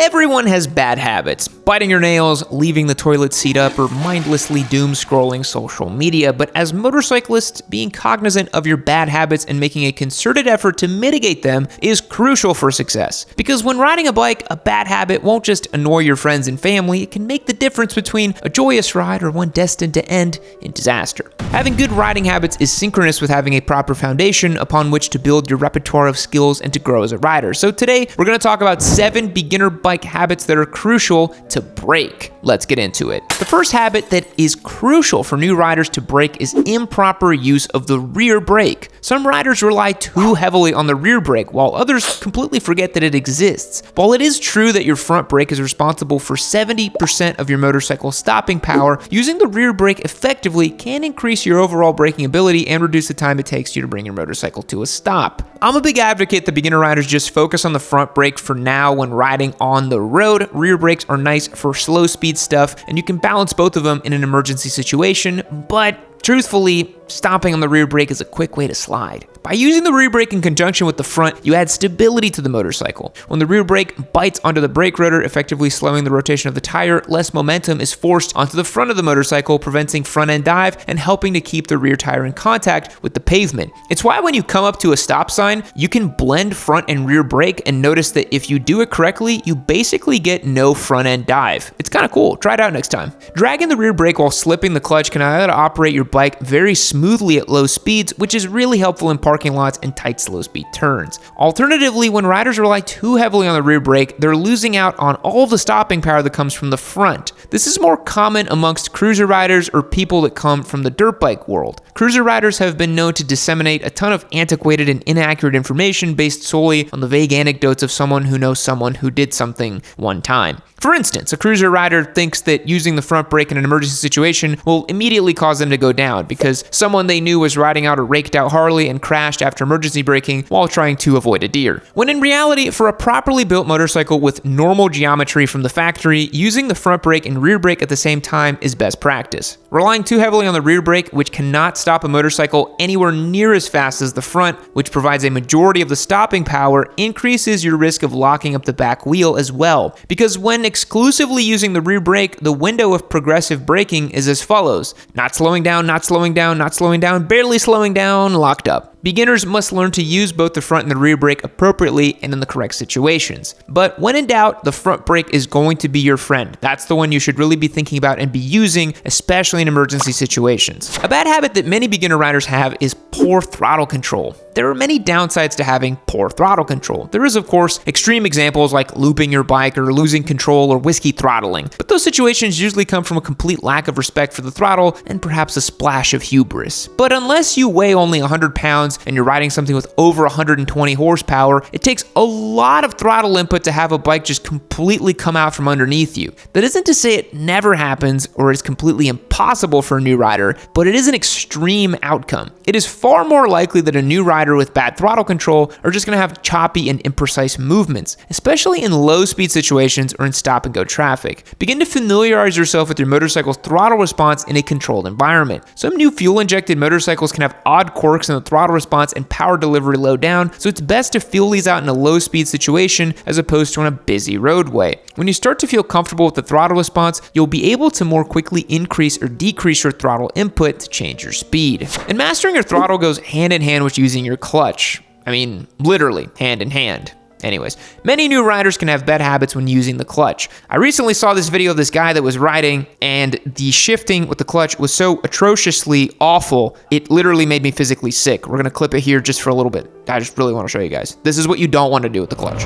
Everyone has bad habits, biting your nails, leaving the toilet seat up, or mindlessly doom scrolling social media. But as motorcyclists, being cognizant of your bad habits and making a concerted effort to mitigate them is crucial for success. Because when riding a bike, a bad habit won't just annoy your friends and family, it can make the difference between a joyous ride or one destined to end in disaster. Having good riding habits is synchronous with having a proper foundation upon which to build your repertoire of skills and to grow as a rider. So today, we're going to talk about 7 beginner bike habits that are crucial to break. Let's get into it. The first habit that is crucial for new riders to break is improper use of the rear brake. Some riders rely too heavily on the rear brake, while others completely forget that it exists. While it is true that your front brake is responsible for 70% of your motorcycle's stopping power, using the rear brake effectively can increase your overall braking ability and reduce the time it takes you to bring your motorcycle to a stop. I'm a big advocate that beginner riders just focus on the front brake for now when riding on the road. Rear brakes are nice for slow speed stuff, and you can balance both of them in an emergency situation, but truthfully, stopping on the rear brake is a quick way to slide. By using the rear brake in conjunction with the front, you add stability to the motorcycle. When the rear brake bites onto the brake rotor, effectively slowing the rotation of the tire, less momentum is forced onto the front of the motorcycle, preventing front-end dive and helping to keep the rear tire in contact with the pavement. It's why when you come up to a stop sign, you can blend front and rear brake and notice that if you do it correctly, you basically get no front-end dive. It's kind of cool. Try it out next time. Dragging the rear brake while slipping the clutch can allow you to operate your bike very smoothly at low speeds, which is really helpful in parking lots and tight slow speed turns. Alternatively, when riders rely too heavily on the rear brake, they're losing out on all the stopping power that comes from the front. This is more common amongst cruiser riders or people that come from the dirt bike world. Cruiser riders have been known to disseminate a ton of antiquated and inaccurate information based solely on the vague anecdotes of someone who knows someone who did something one time. For instance, a cruiser rider thinks that using the front brake in an emergency situation will immediately cause them to go down because someone they knew was riding out a raked out Harley and crashed after emergency braking while trying to avoid a deer. When in reality, for a properly built motorcycle with normal geometry from the factory, using the front brake and rear brake at the same time is best practice. Relying too heavily on the rear brake, which cannot stop a motorcycle anywhere near as fast as the front, which provides a majority of the stopping power, increases your risk of locking up the back wheel as well. Because when exclusively using the rear brake, the window of progressive braking is as follows: not slowing down, not slowing down, not slowing down, barely slowing down, locked up. Beginners must learn to use both the front and the rear brake appropriately and in the correct situations. But when in doubt, the front brake is going to be your friend. That's the one you should really be thinking about and be using, especially in emergency situations. A bad habit that many beginner riders have is poor throttle control. There are many downsides to having poor throttle control. There is, of course, extreme examples like looping your bike or losing control or whiskey throttling. But those situations usually come from a complete lack of respect for the throttle and perhaps a splash of hubris. But unless you weigh only 100 pounds and you're riding something with over 120 horsepower, it takes a lot of throttle input to have a bike just completely come out from underneath you. That isn't to say it never happens or is completely impossible for a new rider, but it is an extreme outcome. It is far more likely that a new rider with bad throttle control are just going to have choppy and imprecise movements, especially in low speed situations or in stop and go traffic. Begin to familiarize yourself with your motorcycle's throttle response in a controlled environment. Some new fuel injected motorcycles can have odd quirks in the throttle response and power delivery low down, so it's best to feel these out in a low speed situation as opposed to on a busy roadway. When you start to feel comfortable with the throttle response, you'll be able to more quickly increase or decrease your throttle input to change your speed. And mastering your throttle goes hand in hand with using your clutch. I mean, literally hand in hand. Anyways, many new riders can have bad habits when using the clutch. I recently saw this video of this guy that was riding, and the shifting with the clutch was so atrociously awful, it literally made me physically sick. We're gonna clip it here just for a little bit. I just really wanna show you guys. This is what you don't wanna do with the clutch.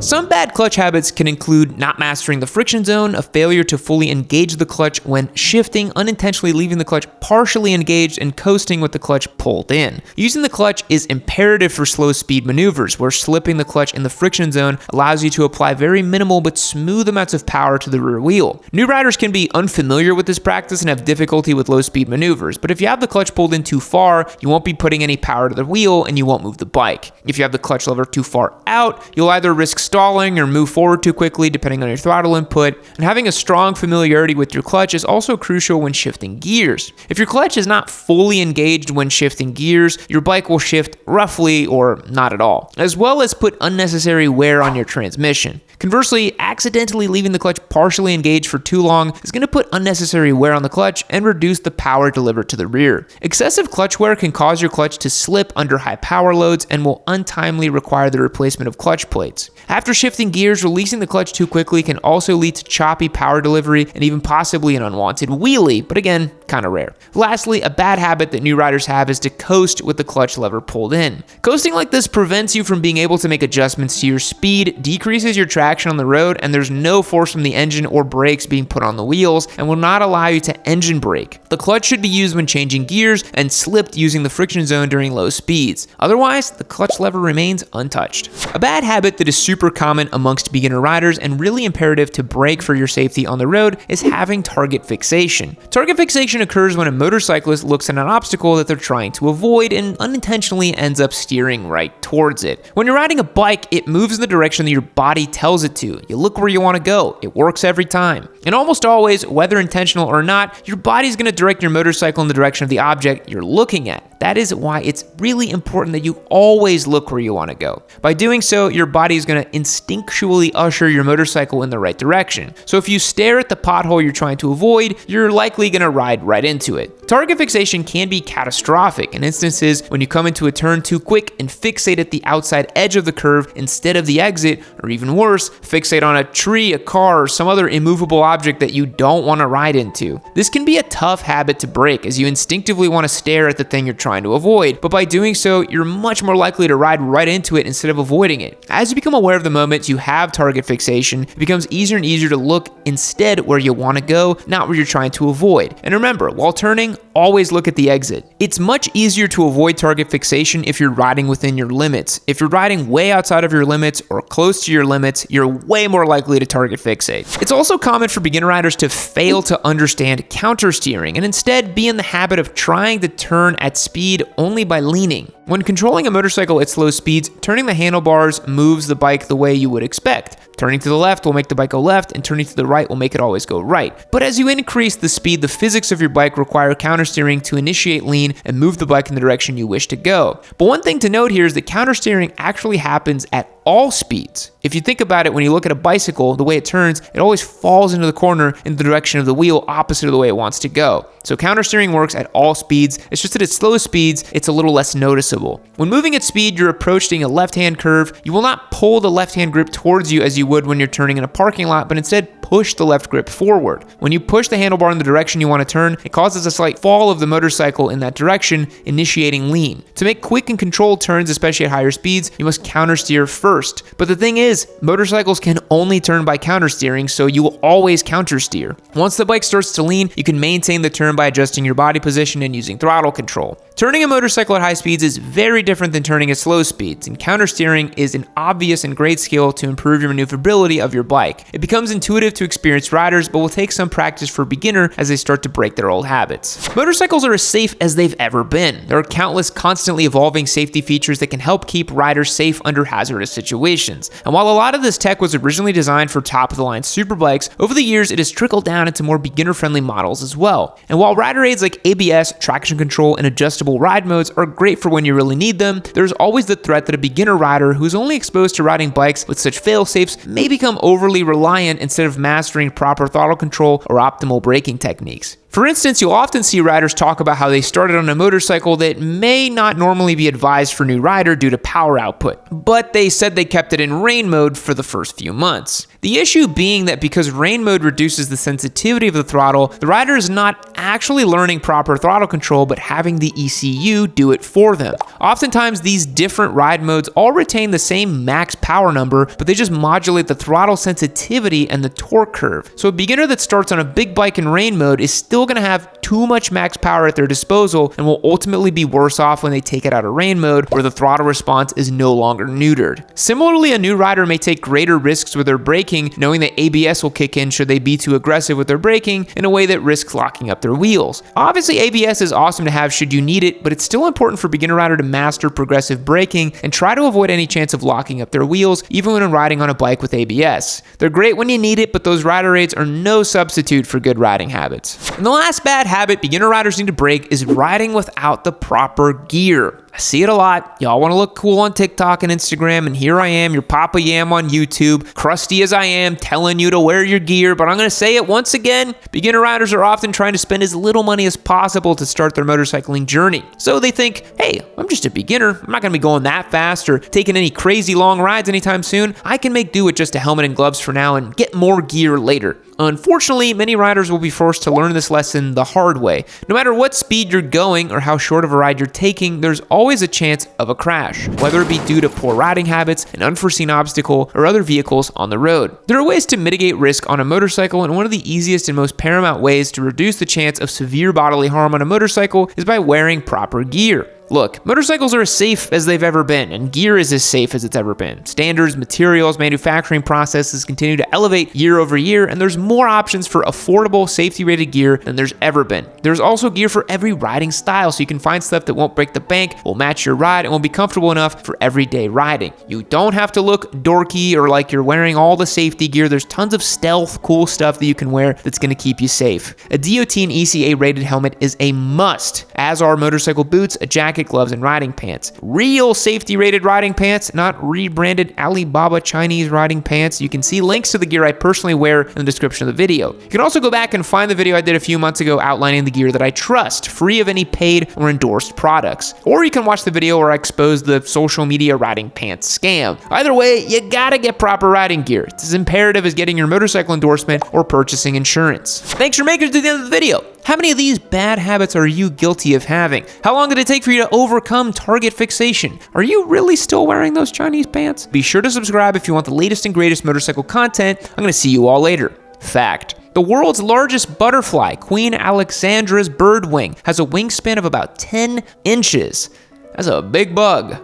Some bad clutch habits can include not mastering the friction zone, a failure to fully engage the clutch when shifting, unintentionally leaving the clutch partially engaged, and coasting with the clutch pulled in. Using the clutch is imperative for slow speed maneuvers, where slipping the clutch in the friction zone allows you to apply very minimal but smooth amounts of power to the rear wheel. New riders can be unfamiliar with this practice and have difficulty with low speed maneuvers, but if you have the clutch pulled in too far, you won't be putting any power to the wheel and you won't move the bike. If you have the clutch lever too far out, you'll either risk stalling oversteering or move forward too quickly depending on your throttle input, and having a strong familiarity with your clutch is also crucial when shifting gears. If your clutch is not fully engaged when shifting gears, your bike will shift roughly or not at all, as well as put unnecessary wear on your transmission. Conversely, accidentally leaving the clutch partially engaged for too long is going to put unnecessary wear on the clutch and reduce the power delivered to the rear. Excessive clutch wear can cause your clutch to slip under high power loads and will untimely require the replacement of clutch plates. After shifting gears, releasing the clutch too quickly can also lead to choppy power delivery and even possibly an unwanted wheelie, but again, kind of rare. Lastly, a bad habit that new riders have is to coast with the clutch lever pulled in. Coasting like this prevents you from being able to make adjustments to your speed, decreases your traction on the road, and there's no force from the engine or brakes being put on the wheels and will not allow you to engine brake. The clutch should be used when changing gears and slipped using the friction zone during low speeds. Otherwise, the clutch lever remains untouched. A bad habit that is super common amongst beginner riders and really imperative to brake for your safety on the road is having target fixation. Target fixation occurs when a motorcyclist looks at an obstacle that they're trying to avoid and unintentionally ends up steering right towards it. When you're riding a bike, it moves in the direction that your body tells it to. You look where you want to go. It works every time. And almost always, whether intentional or not, your body's going to direct your motorcycle in the direction of the object you're looking at. That is why it's really important that you always look where you want to go. By doing so, your body is going to instinctually usher your motorcycle in the right direction. So if you stare at the pothole you're trying to avoid, you're likely going to ride right into it. Target fixation can be catastrophic in instances when you come into a turn too quick and fixate at the outside edge of the curve instead of the exit, or even worse, fixate on a tree, a car, or some other immovable object that you don't want to ride into. This can be a tough habit to break as you instinctively want to stare at the thing you're trying to avoid, but by doing so, you're much more likely to ride right into it instead of avoiding it. As you become aware of the moment you have target fixation, it becomes easier and easier to look instead where you want to go, not where you're trying to avoid. And remember, while turning, always look at the exit. It's much easier to avoid target fixation if you're riding within your limits. If you're riding way outside of your limits or close to your limits, you're way more likely to target fixate. It's also common for beginner riders to fail to understand countersteering and instead be in the habit of trying to turn at speed only by leaning. When controlling a motorcycle at slow speeds, turning the handlebars moves the bike the way you would expect. Turning to the left will make the bike go left, and turning to the right will make it always go right. But as you increase the speed, the physics of your bike require countersteering to initiate lean and move the bike in the direction you wish to go. But one thing to note here is that countersteering actually happens at all speeds. If you think about it, when you look at a bicycle, the way it turns, it always falls into the corner in the direction of the wheel opposite of the way it wants to go. So countersteering works at all speeds. It's just that at slow speeds, it's a little less noticeable. When moving at speed, you're approaching a left-hand curve. You will not pull the left-hand grip towards you as you would when you're turning in a parking lot, but instead push the left grip forward. When you push the handlebar in the direction you want to turn, it causes a slight fall of the motorcycle in that direction, initiating lean. To make quick and controlled turns, especially at higher speeds, you must countersteer first. But the thing is, motorcycles can only turn by countersteering, so you will always countersteer. Once the bike starts to lean, you can maintain the turn by adjusting your body position and using throttle control. Turning a motorcycle at high speeds is very different than turning at slow speeds, and countersteering is an obvious and great skill to improve your maneuverability of your bike. It becomes intuitive to experienced riders, but will take some practice for a beginner as they start to break their old habits. Motorcycles are as safe as they've ever been. There are countless constantly evolving safety features that can help keep riders safe under hazardous situations. And while a lot of this tech was originally designed for top-of-the-line superbikes, over the years it has trickled down into more beginner-friendly models as well. And while rider aids like ABS, traction control, and adjustable ride modes are great for when you really need them, there's always the threat that a beginner rider who's only exposed to riding bikes with such fail-safes may become overly reliant instead of mastering proper throttle control or optimal braking techniques. For instance, you'll often see riders talk about how they started on a motorcycle that may not normally be advised for a new rider due to power output, but they said they kept it in rain mode for the first few months. The issue being that because rain mode reduces the sensitivity of the throttle, the rider is not actually learning proper throttle control, but having the ECU do it for them. Oftentimes, these different ride modes all retain the same max power number, but they just modulate the throttle sensitivity and the torque curve. So a beginner that starts on a big bike in rain mode is still still going to have too much max power at their disposal and will ultimately be worse off when they take it out of rain mode where the throttle response is no longer neutered. Similarly, a new rider may take greater risks with their braking, knowing that ABS will kick in should they be too aggressive with their braking in a way that risks locking up their wheels. Obviously, ABS is awesome to have should you need it, but it's still important for a beginner rider to master progressive braking and try to avoid any chance of locking up their wheels, even when riding on a bike with ABS. They're great when you need it, but those rider aids are no substitute for good riding habits. And the last bad habit beginner riders need to break is riding without the proper gear. I see it a lot. Y'all want to look cool on TikTok and Instagram, and here I am, your Papa Yam on YouTube, crusty as I am, telling you to wear your gear, but I'm going to say it once again. Beginner riders are often trying to spend as little money as possible to start their motorcycling journey. So they think, hey, I'm just a beginner. I'm not going to be going that fast or taking any crazy long rides anytime soon. I can make do with just a helmet and gloves for now and get more gear later. Unfortunately, many riders will be forced to learn this lesson the hard way. No matter what speed you're going or how short of a ride you're taking, there's always a chance of a crash, whether it be due to poor riding habits, an unforeseen obstacle, or other vehicles on the road. There are ways to mitigate risk on a motorcycle, and one of the easiest and most paramount ways to reduce the chance of severe bodily harm on a motorcycle is by wearing proper gear. Look, motorcycles are as safe as they've ever been, and gear is as safe as it's ever been. Standards, materials, manufacturing processes continue to elevate year over year, and there's more options for affordable, safety-rated gear than there's ever been. There's also gear for every riding style, so you can find stuff that won't break the bank, will match your ride, and will be comfortable enough for everyday riding. You don't have to look dorky or like you're wearing all the safety gear. There's tons of stealth, cool stuff that you can wear that's going to keep you safe. A DOT and ECA-rated helmet is a must, as are motorcycle boots, a jacket, gloves, and riding pants. Real safety-rated riding pants, not rebranded Alibaba Chinese riding pants. You can see links to the gear I personally wear in the description of the video. You can also go back and find the video I did a few months ago outlining the gear that I trust, free of any paid or endorsed products. Or you can watch the video where I expose the social media riding pants scam. Either way, you gotta get proper riding gear. It's as imperative as getting your motorcycle endorsement or purchasing insurance. Thanks for making it to the end of the video. How many of these bad habits are you guilty of having? How long did it take for you to overcome target fixation? Are you really still wearing those Chinese pants? Be sure to subscribe if you want the latest and greatest motorcycle content. I'm gonna see you all later. Fact: the world's largest butterfly, Queen Alexandra's birdwing, has a wingspan of about 10 inches. That's a big bug.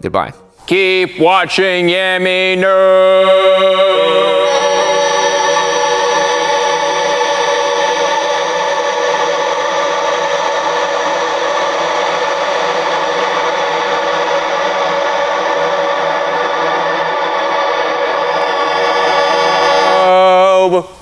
Goodbye. Keep watching Yami Nerd. Oh.